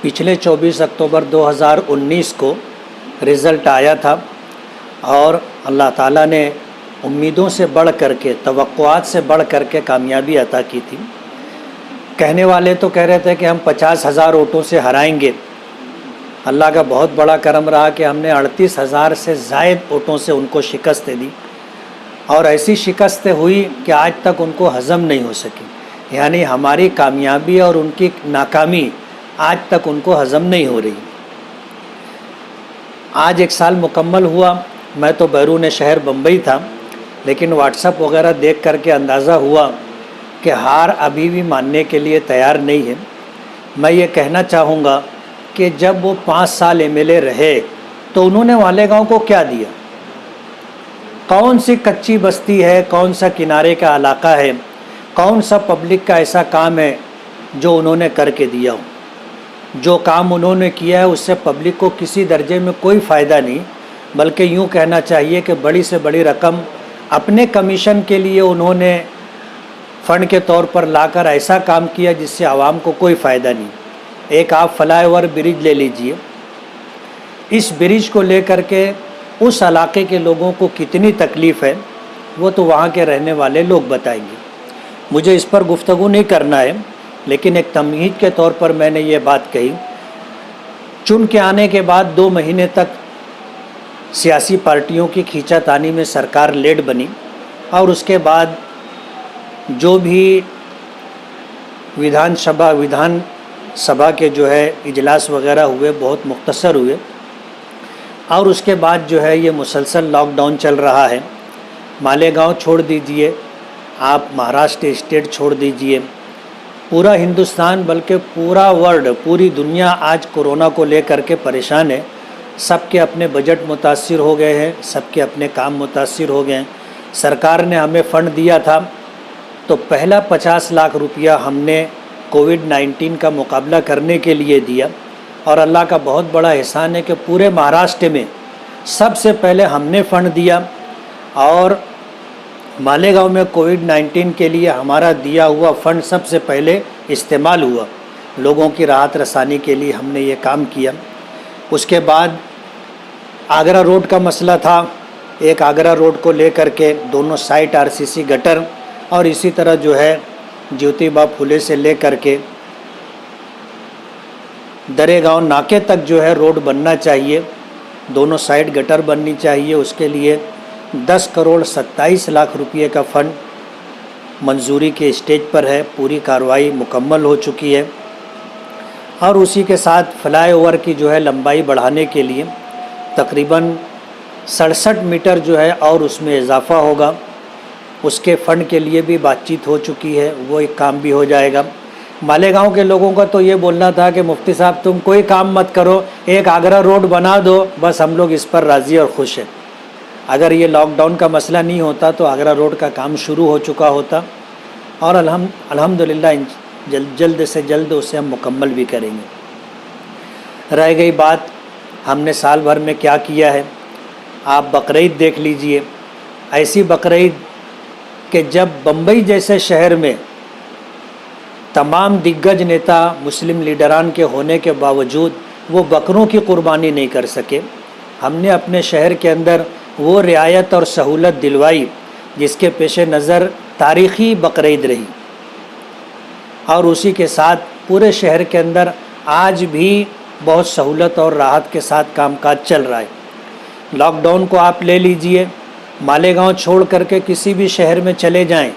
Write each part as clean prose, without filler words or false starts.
पिछले 24 अक्टूबर 2019 को रिज़ल्ट आया था और अल्लाह ताला ने उम्मीदों से बढ़ करके, तवक्कुआत से बढ़ करके कामयाबी अता की थी। कहने वाले तो कह रहे थे कि हम 50,000 वोटों से हराएंगे। अल्लाह का बहुत बड़ा करम रहा कि हमने 38,000 से ज़ायद वोटों से उनको शिकस्त दी और ऐसी शिकस्त हुई कि आज तक उनको हज़म नहीं हो सकी। यानी हमारी कामयाबी और उनकी नाकामी आज तक उनको हज़म नहीं हो रही। आज 1 साल मुकम्मल हुआ। मैं तो बैरून शहर बम्बई था, लेकिन व्हाट्सएप वगैरह देख करके अंदाज़ा हुआ कि हार अभी भी मानने के लिए तैयार नहीं है। मैं ये कहना चाहूँगा कि जब वो 5 साल एमएलए रहे तो उन्होंने मालेगांव को क्या दिया? कौन सी कच्ची बस्ती है, कौन सा किनारे का इलाका है, कौन सा पब्लिक का ऐसा काम है जो उन्होंने करके दिया हो? जो काम उन्होंने किया है उससे पब्लिक को किसी दर्जे में कोई फ़ायदा नहीं, बल्कि यूँ कहना चाहिए कि बड़ी से बड़ी रकम अपने कमीशन के लिए उन्होंने फ़ंड के तौर पर लाकर ऐसा काम किया जिससे आवाम को कोई फ़ायदा नहीं। एक आप फ्लाईओवर ब्रिज ले लीजिए, इस ब्रिज को लेकर के उस इलाके के लोगों को कितनी तकलीफ़ है वो तो वहाँ के रहने वाले लोग बताएंगे। मुझे इस पर गुफ्तगू नहीं करना है, लेकिन एक तमहीद के तौर पर मैंने ये बात कही। चुन के आने के बाद 2 महीने तक सियासी पार्टियों की खींचातानी में सरकार लेट बनी और उसके बाद जो भी विधान सभा के जो है इजलास वगैरह हुए बहुत मुख्तसर हुए और उसके बाद जो है ये मुसलसल लॉकडाउन चल रहा है। मालेगांव छोड़ दीजिए, आप महाराष्ट्र स्टेट छोड़ दीजिए, पूरा हिंदुस्तान बल्कि पूरा वर्ल्ड, पूरी दुनिया आज कोरोना को लेकर के परेशान है। सबके अपने बजट मुतासिर हो गए हैं, सबके अपने काम मुतासिर हो गए हैं। सरकार ने हमें फ़ंड दिया था तो पहला 50 लाख रुपया हमने कोविड-19 का मुकाबला करने के लिए दिया और अल्लाह का बहुत बड़ा एहसान है कि पूरे महाराष्ट्र में सबसे पहले हमने फ़ंड दिया और मालेगांव में कोविड-19 के लिए हमारा दिया हुआ फ़ंड सबसे पहले इस्तेमाल हुआ। लोगों की राहत रसानी के लिए हमने ये काम किया। उसके बाद आगरा रोड का मसला था। एक आगरा रोड को लेकर के दोनों साइड आरसीसी गटर और इसी तरह जो है ज्योतिबा फुले से लेकर के दरेगांव नाके तक जो है रोड बनना चाहिए, दोनों साइड गटर बननी चाहिए। उसके लिए 10 करोड़ 27 लाख रुपये का फ़ंड मंजूरी के स्टेज पर है। पूरी कार्रवाई मुकम्मल हो चुकी है और उसी के साथ फ्लाईओवर की जो है लंबाई बढ़ाने के लिए तकरीबन 67 मीटर जो है और उसमें इजाफ़ा होगा। उसके फ़ंड के लिए भी बातचीत हो चुकी है, वो एक काम भी हो जाएगा। मालेगांव के लोगों का तो ये बोलना था कि मुफ्ती साहब तुम कोई काम मत करो, एक आगरा रोड बना दो, बस हम लोग इस पर राज़ी और खुश हैं। अगर ये लॉकडाउन का मसला नहीं होता तो आगरा रोड का काम शुरू हो चुका होता और अल्हम्दुलिल्लाह जल्द से जल्द उसे हम मुकम्मल भी करेंगे। रह गई बात हमने साल भर में क्या किया है, आप बकरीद देख लीजिए। ऐसी बकरीद कि जब बम्बई जैसे शहर में तमाम दिग्गज नेता मुस्लिम लीडरान के होने के बावजूद वो बकरों की कुर्बानी नहीं कर सके। हमने अपने शहर के अंदर वो रियायत और सहूलत दिलवाई जिसके पेश नज़र तारीख़ी बकरीद रही और उसी के साथ पूरे शहर के अंदर आज भी बहुत सहूलत और राहत के साथ कामकाज चल रहा है। लॉकडाउन को आप ले लीजिए, मालेगांव छोड़ करके किसी भी शहर में चले जाएं,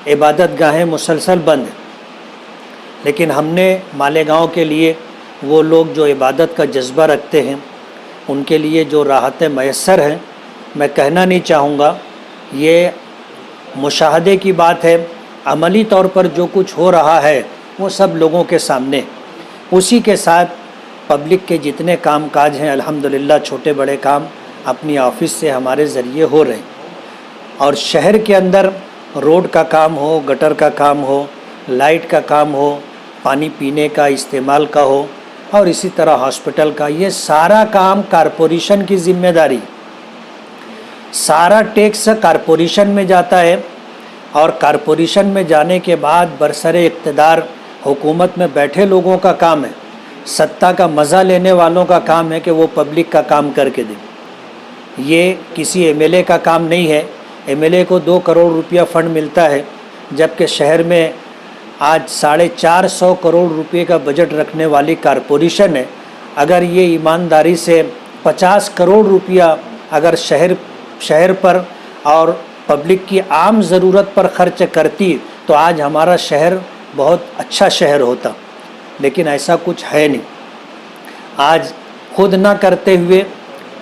इबादत गाहें मुसलसल बंद हैं। लेकिन हमने मालेगांव के लिए वो लोग जो इबादत का जज्बा रखते हैं उनके लिए जो राहतें मैसर हैं, मैं कहना नहीं चाहूँगा, ये मुशाहदे की बात है। अमली तौर पर जो कुछ हो रहा है वो सब लोगों के सामने। उसी के साथ पब्लिक के जितने काम काज हैं अल्हम्दुलिल्लाह छोटे बड़े काम अपनी ऑफिस से हमारे ज़रिए हो रहे हैं। और शहर के अंदर रोड का काम हो, गटर का काम हो, लाइट का काम हो, पानी पीने का इस्तेमाल का हो और इसी तरह हॉस्पिटल का, ये सारा काम कारपोरेशन की ज़िम्मेदारी। सारा टैक्स कारपोरेशन में जाता है और कारपोरेशन में जाने के बाद बरसरे इक़्तिदार हुकूमत में बैठे लोगों का काम है सत्ता का मज़ा लेने वालों का काम है कि वो पब्लिक का काम करके दें। ये किसी एमएलए का काम नहीं है। एमएलए को 2 करोड़ रुपया फंड मिलता है, जबकि शहर में आज 450 करोड़ रुपये का बजट रखने वाली कारपोरेशन है। अगर ये ईमानदारी से 50 करोड़ रुपया अगर शहर पर और पब्लिक की आम ज़रूरत पर खर्च करती तो आज हमारा शहर बहुत अच्छा शहर होता, लेकिन ऐसा कुछ है नहीं। आज खुद ना करते हुए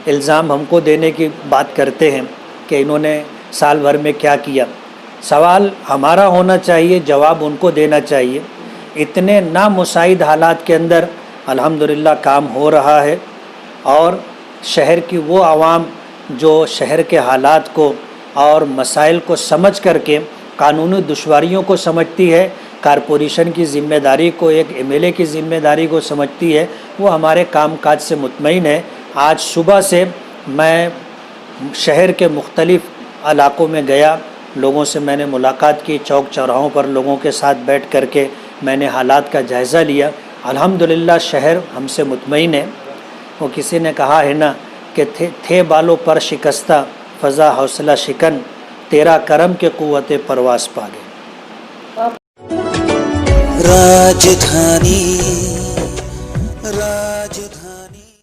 इल्ज़ाम हमको देने की बात करते हैं कि इन्होंने साल भर में क्या किया। सवाल हमारा होना चाहिए, जवाब उनको देना चाहिए। इतने नामुसाइद हालात के अंदर अल्हम्दुलिल्लाह काम हो रहा है और शहर की वो आवाम जो शहर के हालात को और मसाइल को समझ करके कानूनी दुश्वारियों को समझती है, कारपोरेशन की ज़िम्मेदारी को, एक एमएलए की ज़िम्मेदारी को समझती है, वो हमारे कामकाज से मुतमईन है। आज सुबह से मैं शहर के मुख्तलिफ़ इलाक़ों में गया, लोगों से मैंने मुलाकात की, चौक चौराहों पर लोगों के साथ बैठ करके मैंने हालात का जायज़ा लिया। अल्हम्दुलिल्लाह शहर हमसे मुतमईन है। वो किसी ने कहा है ना कि थे बालों पर शिकस्ता फ़ज़ा हौसला शिकन, तेरा करम के क़ुव्वते परवास पा गए। राजधानी